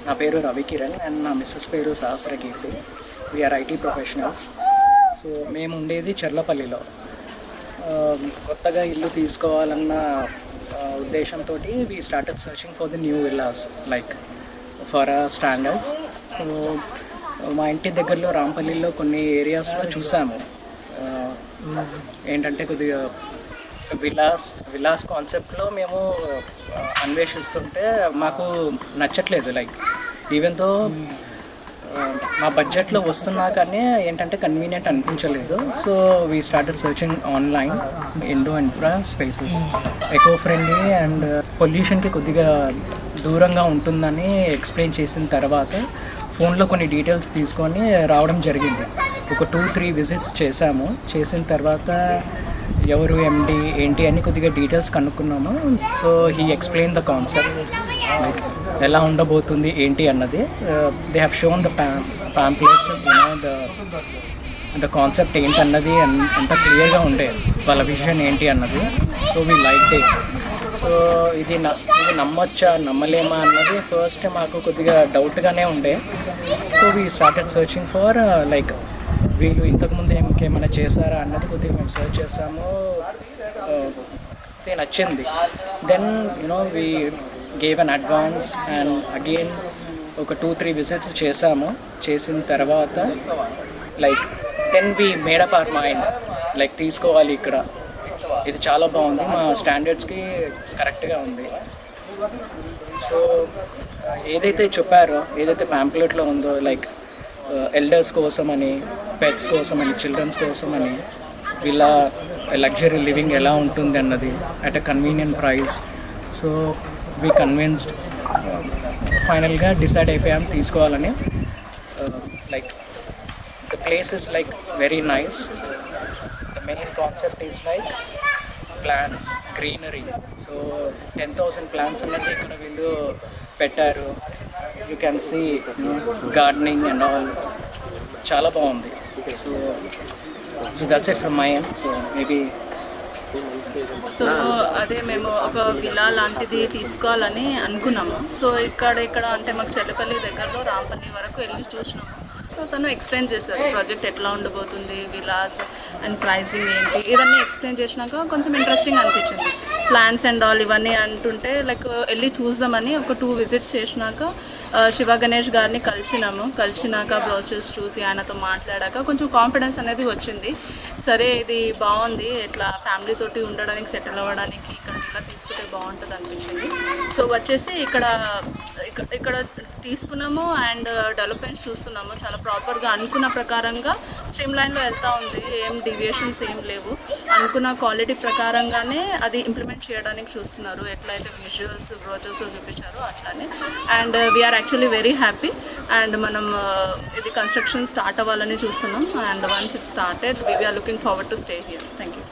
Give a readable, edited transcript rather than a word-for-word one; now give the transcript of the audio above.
నా పేరు రవి కిరణ్ అండ్ నా మిస్సెస్ పేరు Sahasrakeerthi. We're IT professionals. So మేము ఉండేది చర్లపల్లిలో. కొత్తగా ఇల్లు తీసుకోవాలన్న ఉద్దేశంతో we started searching for the new villas like for standards. So మా ఇంటి దగ్గరలో రాంపల్లిలో కొన్ని ఏరియాస్లో చూసాము. ఏంటంటే కొద్దిగా విలాస్ కాన్సెప్ట్లో మేము అన్వేషిస్తుంటే మాకు నచ్చట్లేదు. లైక్ ఈవెన్ దో మా బడ్జెట్లో వస్తున్నా కానీ ఏంటంటే కన్వీనియంట్ అనిపించలేదు. So we started searching online Indo infra spaces, eco friendly and పొల్యూషన్కి కొద్దిగా దూరంగా ఉంటుందని ఎక్స్ప్లెయిన్ చేసిన తర్వాత ఫోన్లో కొన్ని డీటెయిల్స్ తీసుకొని రావడం జరిగింది. ఒక 2-3 విజిట్స్ చేశాము. చేసిన తర్వాత ఎవరు ఎండి ఏంటి అని కొద్దిగా డీటెయిల్స్ కనుక్కున్నాము. So he explain the concept like ఎలా ఉండబోతుంది ఏంటి అన్నది. They have shown the pamphlets, the concept ఏంటి అన్నది అంత క్లియర్గా ఉండే వాళ్ళ విజన్ ఏంటి అన్నది. So we like it. So ఇది నమ్మొచ్చా నమ్మలేమా అన్నది ఫస్ట్ మాకు కొద్దిగా డౌట్గానే ఉండే. So we started searching for like వీళ్ళు ఇంతకుముందు ఇంకేమైనా చేశారా అన్నది కొద్దిగా మేము సర్చ్ చేసాము. నచ్చింది. Then we gave an advance and again ఒక 2-3 విజిట్స్ చేసాము. చేసిన తర్వాత like then we made up our mind like తీసుకోవాలి ఇక్కడ, ఇది చాలా బాగుంది, మా స్టాండర్డ్స్కి కరెక్ట్గా ఉంది. సో ఏదైతే చెప్పారో, ఏదైతే ప్యాంప్లెట్లో ఉందో లైక్ ఎల్డర్స్ కోసమని, పెట్స్ కోసమని, చిల్డ్రన్స్ కోసమని వీళ్ళ లగ్జరీ లివింగ్ ఎలా ఉంటుంది అన్నది at a convenient price. So we convinced, ఫైనల్గా డిసైడ్ అయిపోయాం తీసుకోవాలని. Like the place is like very nice. The main concept is like plants, greenery. So 10,000 plants అన్నది ఇక్కడ వీళ్ళు పెట్టారు. You can see gardening and all, చాలా బాగుంది. So that's it from my end. So maybe అదే మేము ఒక విలా లాంటిది తీసుకోవాలని అనుకున్నాము. సో ఇక్కడ అంటే మాకు చెల్లపల్లి దగ్గరలో రాంపల్లి వరకు వెళ్ళి చూసినాము. సో తను ఎక్స్ప్లెయిన్ చేశారు ప్రాజెక్ట్ ఎట్లా ఉండబోతుంది, విలాస్ అండ్ ప్రైసింగ్ ఏంటి, ఇవన్నీ ఎక్స్ప్లెయిన్ చేసినాక కొంచెం ఇంట్రెస్టింగ్ అనిపించింది. ప్లాన్స్ అండ్ ఆల్ ఇవన్నీ అంటుంటే లైక్ వెళ్ళి చూద్దామని ఒక 2 విజిట్స్ చేసినాక శివ గణేష్ గారిని కలిసినాక బ్రోచర్స్ చూసి ఆయనతో మాట్లాడాక కొంచెం కాన్ఫిడెన్స్ అనేది వచ్చింది. సరే ఇది బాగుంది, ఇట్లా ఫ్యామిలీ తోటి ఉండడానికి, సెటిల్ అవ్వడానికి ఇక్కడ ఇలా తీసుకుంటే బాగుంటుంది అనిపించింది. సో వచ్చేసి ఇక్కడ తీసుకున్నాము అండ్ డెవలప్మెంట్స్ చూస్తున్నాము. చాలా ప్రాపర్గా అనుకున్న ప్రకారంగా స్ట్రీమ్ లైన్లో వెళ్తూ ఉంది. ఏం డీవియేషన్స్ ఏం లేవు. అనుకున్న క్వాలిటీ ప్రకారంగానే అది ఇంప్లిమెంట్ చేయడానికి చూస్తున్నారు. ఎట్లయితే విజువల్స్ బ్రోచర్స్ చూపించారో అట్లానే. And we're actually very happy. And మనం ఇది కన్స్ట్రక్షన్ స్టార్ట్ అవ్వాలని చూస్తున్నాం. And once it started we're looking forward to stay here. Thank you.